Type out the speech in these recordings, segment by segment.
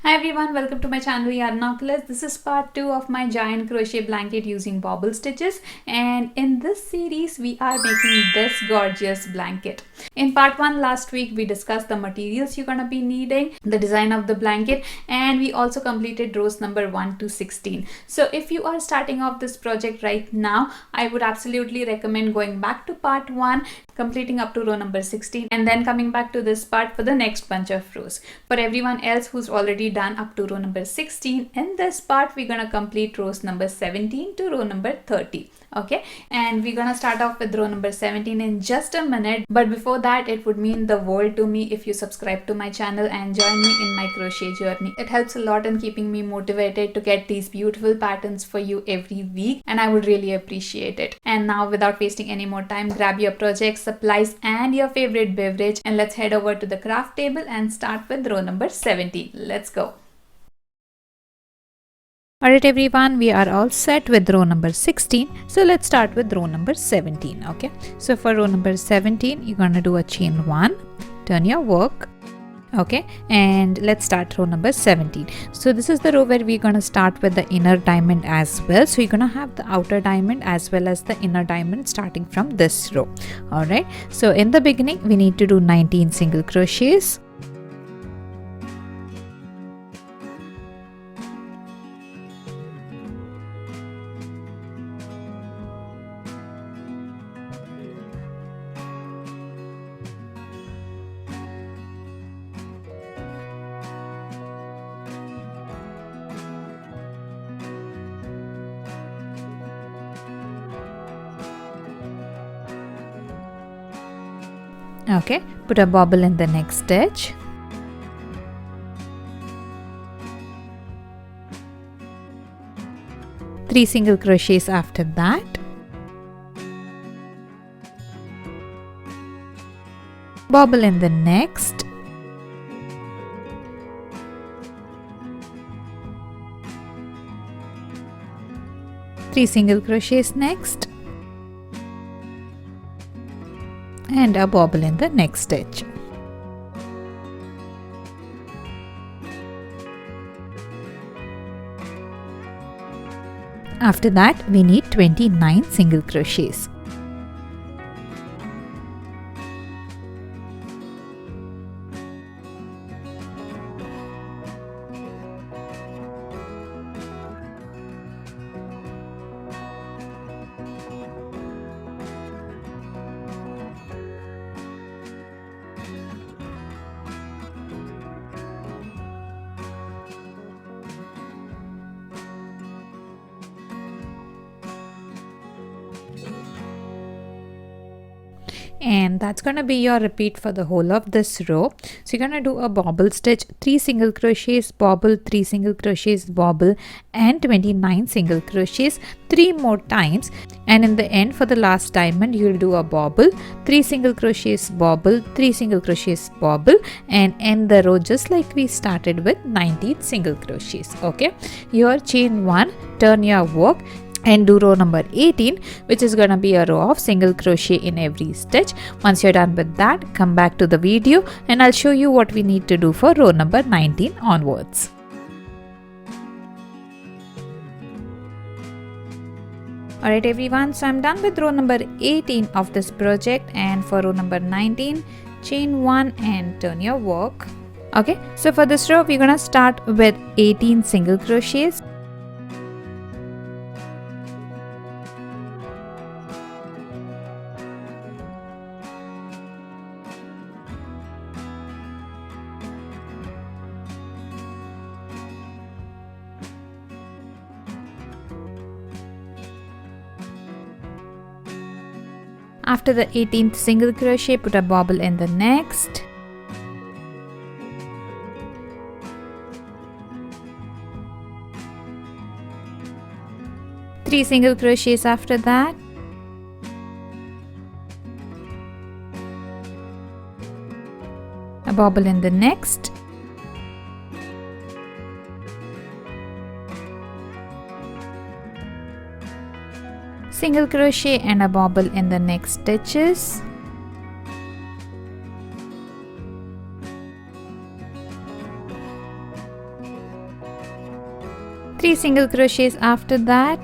Hi everyone, welcome to my channel Yarnoculous. This is part 2 of my giant crochet blanket using bobble stitches, and in this series we are making this gorgeous blanket. In part 1 last week we discussed the materials you're gonna be needing, the design of the blanket, and we also completed rows number 1 to 16. So if you are starting off this project right now, I would absolutely recommend going back to part 1, completing up to row number 16, and then coming back to this part for the next bunch of rows. For everyone else who's already done up to row number 16, in this part we're gonna complete rows number 17 to row number 30. Okay, and we're gonna start off with row number 17 in just a minute, but before that it would mean the world to me if you subscribe to my channel and join me in my crochet journey. It helps a lot in keeping me motivated to get these beautiful patterns for you every week, and I would really appreciate it. And now, without wasting any more time, grab your projects, supplies and your favorite beverage, and let's head over to the craft table and start with row number 17. Let's go. Alright everyone, we are all set with row number 16. So let's start with row number 17. Okay, so for row number 17 you're gonna do a chain 1, turn your work. Okay, and let's start row number 17. So this is the row where we're gonna start with the inner diamond as well. So you're gonna have the outer diamond as well as the inner diamond starting from this row. Alright, so in the beginning we need to do 19 single crochets. Okay, put a bobble in the next stitch. Three single crochets after that. Bobble in the next. Three single crochets next. And a bobble in the next stitch. After that we need 29 single crochets. And that's gonna be your repeat for the whole of this row. So you're gonna do a bobble stitch, 3 single crochets, bobble, 3 single crochets, bobble, and 29 single crochets 3 more times. And in the end, for the last diamond, you'll do a bobble, 3 single crochets, bobble, 3 single crochets, bobble, and end the row just like we started with 19 single crochets. Okay, your chain 1, turn your work, and do row number 18, which is gonna be a row of single crochet in every stitch. Once you're done with that, come back to the video and I'll show you what we need to do for row number 19 onwards. Alright everyone, so I'm done with row number 18 of this project, and for row number 19, chain 1 and turn your work. Okay, so for this row we're gonna start with 18 single crochets. After the 18th single crochet, put a bobble in the next. Three single crochets after that. A bobble in the next. single crochet and a bobble in the next stitches. 3 single crochets after that,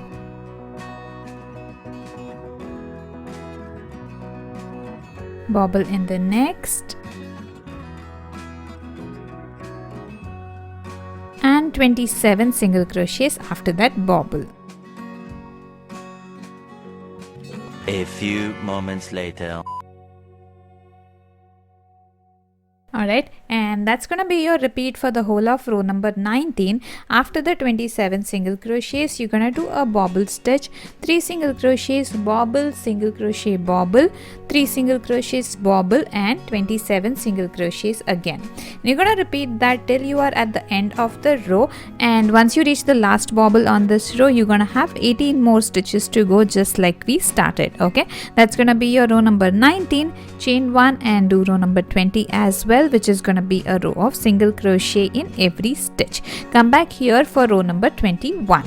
bobble in the next, and 27 single crochets after that, bobble. A few moments later. Alright, and that's gonna be your repeat for the whole of row number 19. After the 27 single crochets, you're gonna do a bobble stitch, 3 single crochets, bobble, single crochet, bobble, 3 single crochets, bobble, and 27 single crochets again. You're gonna repeat that till you are at the end of the row, and once you reach the last bobble on this row, you're gonna have 18 more stitches to go, just like we started. Okay, that's gonna be your row number 19. Chain 1 and do row number 20 as well, which is going to be a row of single crochet in every stitch. Come back here for row number 21.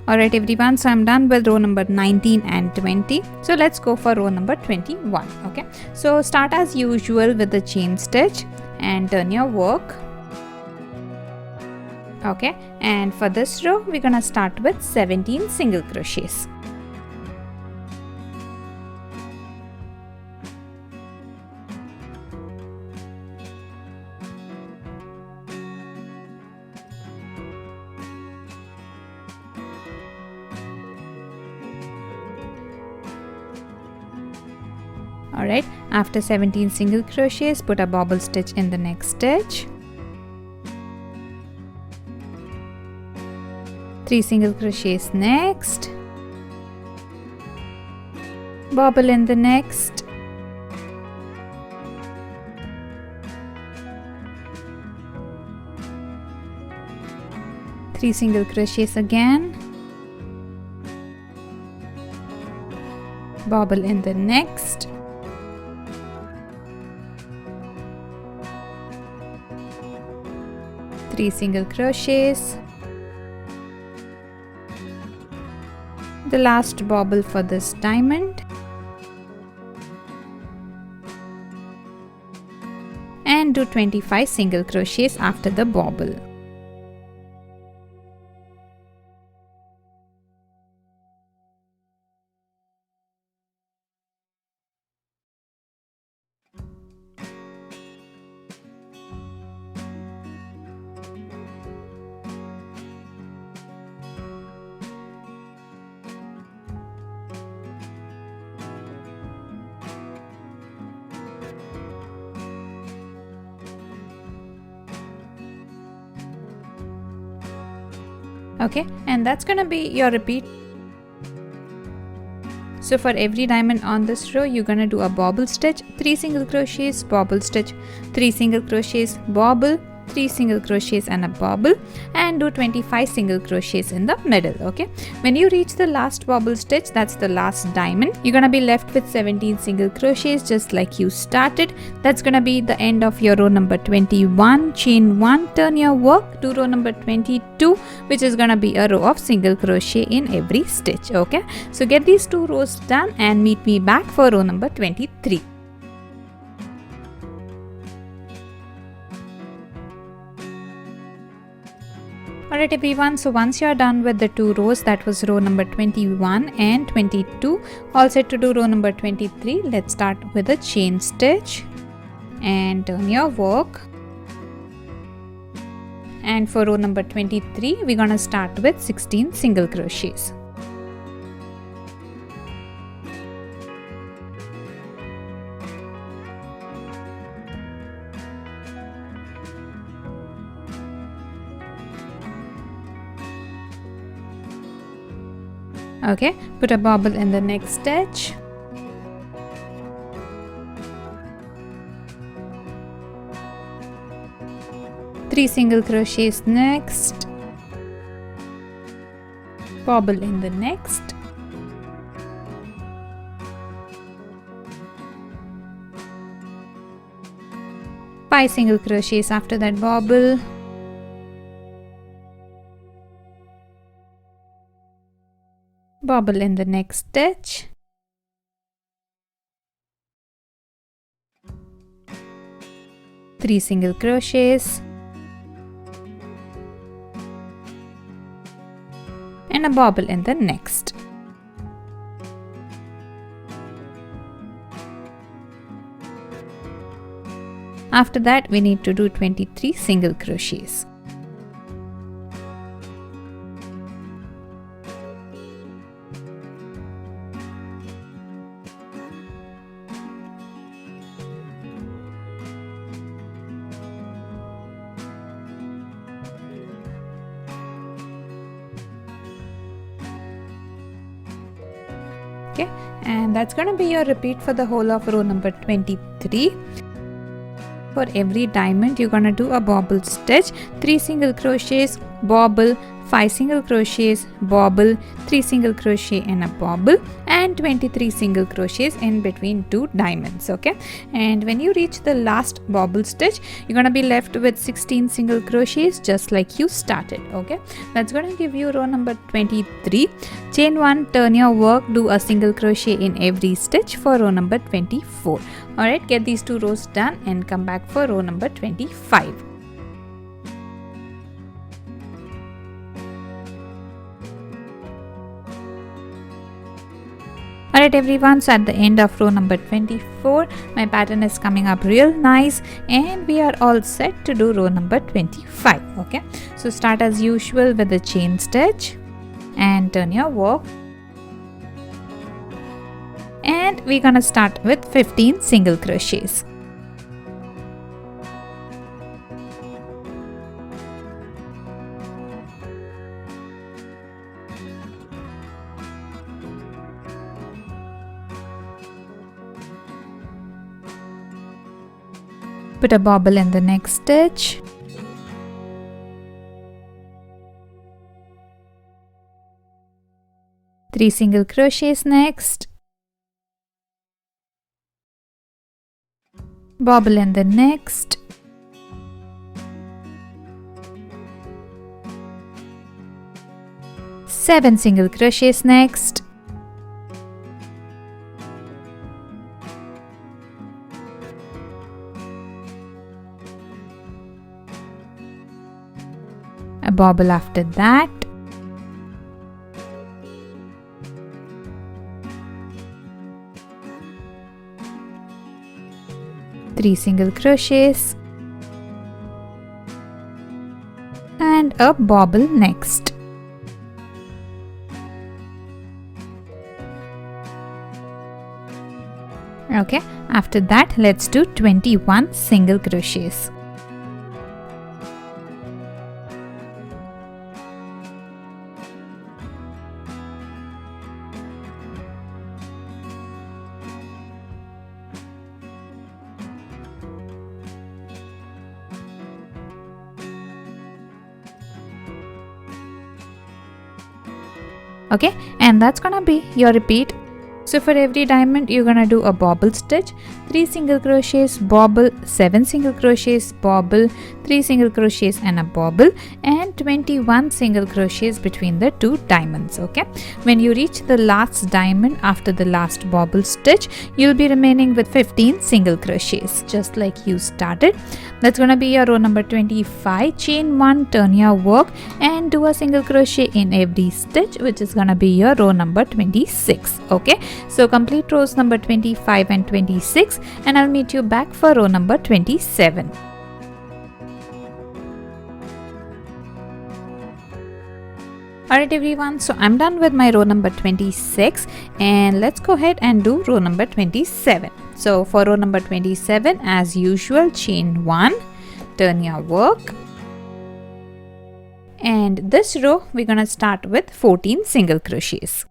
Alright everyone, so I'm done with row number 19 and 20. So let's go for row number 21. Okay, so start as usual with the chain stitch and turn your work. Okay, and for this row we're gonna start with 17 single crochets. Alright, after 17 single crochets, put a bobble stitch in the next stitch, 3 single crochets next, bobble in the next, three single crochets again, bobble in the next, three single crochets, the last bobble for this diamond, and do 25 single crochets after the bobble. Okay, and that's gonna be your repeat. So for every diamond on this row, you're gonna do a bobble stitch, 3 single crochets, bobble stitch, 3 single crochets, bobble, 3 single crochets and a bobble, and do 25 single crochets in the middle. Okay, when you reach the last bobble stitch, that's the last diamond, you're gonna be left with 17 single crochets just like you started. That's gonna be the end of your row number 21. Chain 1, turn your work, do row number 22, which is gonna be a row of single crochet in every stitch. Okay, so get these 2 rows done and meet me back for row number 23. Alright everyone, so once you are done with the 2 rows, that was row number 21 and 22, all set to do row number 23, let's start with a chain stitch and turn your work. And for row number 23, we're gonna start with 16 single crochets. Okay, put a bobble in the next stitch, three single crochets next, bobble in the next, five single crochets after that bobble, bobble in the next stitch, 3 single crochets, and a bobble in the next. After that, we need to do 23 single crochets. Okay, and that's going to be your repeat for the whole of row number 23. For every diamond, you're going to do a bobble stitch, 3 single crochets, bobble, 5 single crochets, bobble, 3 single crochet and a bobble, and 23 single crochets in between 2 diamonds. Okay, and when you reach the last bobble stitch, you're going to be left with 16 single crochets just like you started. Okay, that's going to give you row number 23. Chain 1, turn your work, do a single crochet in every stitch for row number 24. Alright, get these 2 rows done and come back for row number 25. Alright everyone, so at the end of row number 24, my pattern is coming up real nice and we are all set to do row number 25. Okay, so start as usual with the chain stitch and turn your work. And we're gonna start with 15 single crochets. Put a bobble in the next stitch. Three single crochets next. Bobble in the next. Seven single crochets next. A bobble after that. Three single crochets and a bobble next. Okay, after that let's do 21 single crochets. Okay, and that's gonna be your repeat. So for every diamond you're gonna do a bobble stitch, 3 single crochets, bobble, 7 single crochets, bobble, 3 single crochets and a bobble, and 21 single crochets between the 2 diamonds. Okay, when you reach the last diamond after the last bobble stitch, you'll be remaining with 15 single crochets just like you started. That's gonna be your row number 25. Chain 1, turn your work and do a single crochet in every stitch, which is gonna be your row number 26. Okay, so complete rows number 25 and 26 and I'll meet you back for row number 27. Alright everyone, so I'm done with my row number 26 and let's go ahead and do row number 27. So for row number 27, as usual, chain 1, turn your work, and this row we're gonna start with 14 single crochets.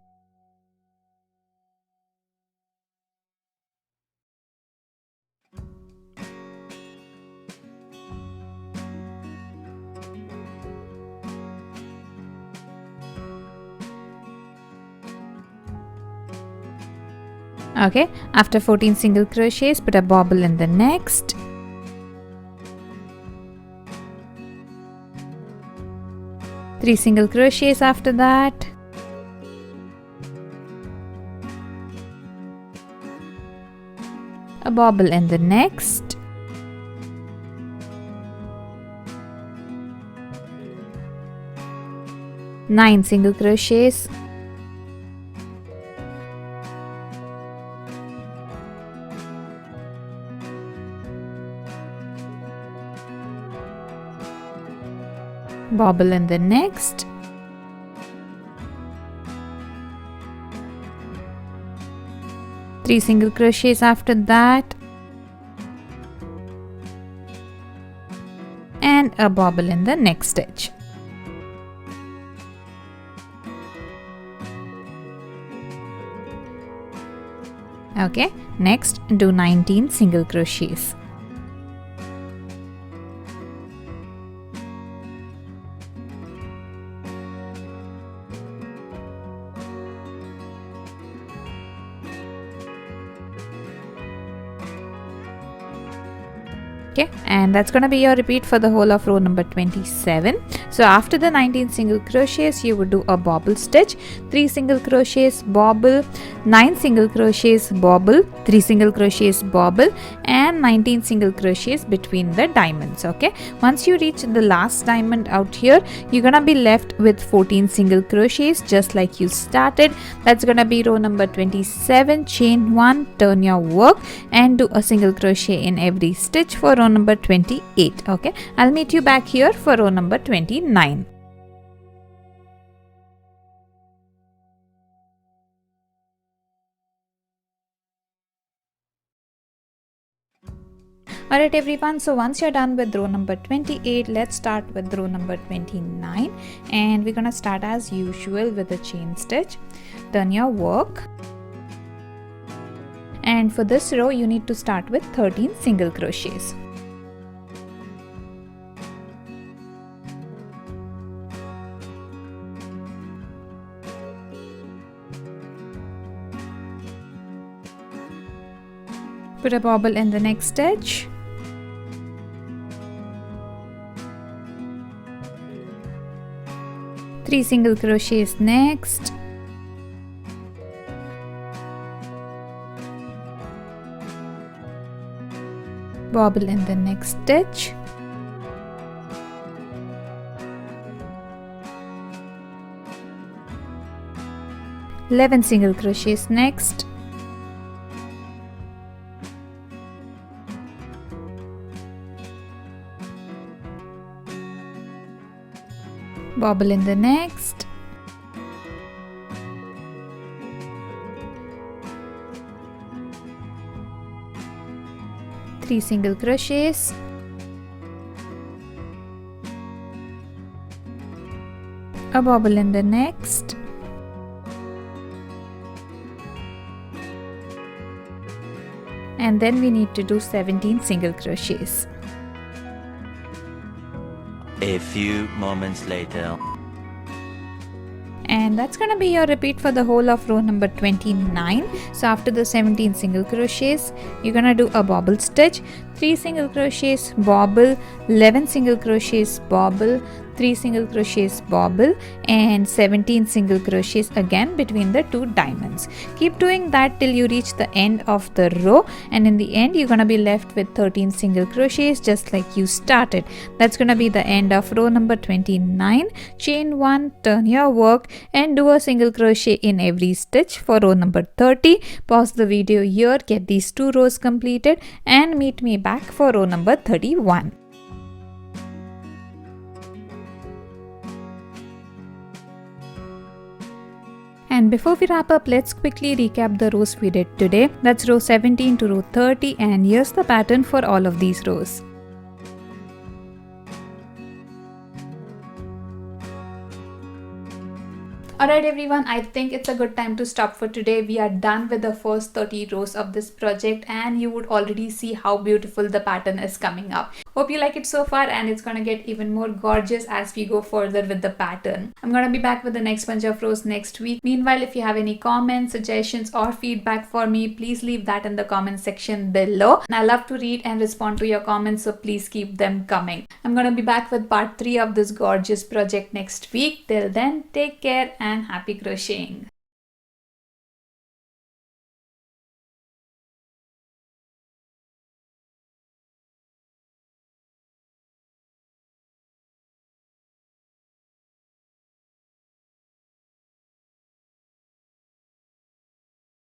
Okay, after 14 single crochets, put a bobble in the next. Three single crochets after that. A bobble in the next. 9 single crochets, bobble in the next, three single crochets after that, and a bobble in the next stitch. Okay, next do 19 single crochets. Okay, and that's going to be your repeat for the whole of row number 27. So after the 19 single crochets, you would do a bobble stitch, 3 single crochets, bobble, 9 single crochets, bobble, 3 single crochets, bobble, and 19 single crochets between the diamonds. Okay, once you reach the last diamond out here, you're gonna be left with 14 single crochets just like you started. That's gonna be row number 27. Chain 1, turn your work, and do a single crochet in every stitch for row number 28. Okay, I'll meet you back here for row number 29. Alright everyone, so once you're done with row number 28, let's start with row number 29, and we're gonna start as usual with a chain stitch. Turn your work, and for this row you need to start with 13 single crochets. Put a bobble in the next stitch. Three single crochets next. Bobble in the next stitch. Eleven single crochets next. Bobble in the next. Three single crochets. A bobble in the next. And then we need to do 17 single crochets. A few moments later. And that's gonna be your repeat for the whole of row number 29. So after the 17 single crochets, you're gonna do a bobble stitch, 3 single crochets, bobble, 11 single crochets, bobble, 3 single crochets, bobble, and 17 single crochets again between the two diamonds. Keep doing that till you reach the end of the row, and in the end you're gonna be left with 13 single crochets just like you started. That's gonna be the end of row number 29. Chain 1, turn your work, and do a single crochet in every stitch for row number 30. Pause the video here, get these two rows completed, and meet me back for row number 31. And before we wrap up, let's quickly recap the rows we did today. That's row 17 to row 30, and here's the pattern for all of these rows. Alright everyone, I think it's a good time to stop for today. We are done with the first 30 rows of this project, and you would already see how beautiful the pattern is coming up. Hope you like it so far, and it's gonna get even more gorgeous as we go further with the pattern. I'm gonna be back with the next bunch of rows next week. Meanwhile, if you have any comments, suggestions, or feedback for me, please leave that in the comment section below. And I love to read and respond to your comments, so please keep them coming. I'm gonna be back with part 3 of this gorgeous project next week. Till then, take care and happy crocheting.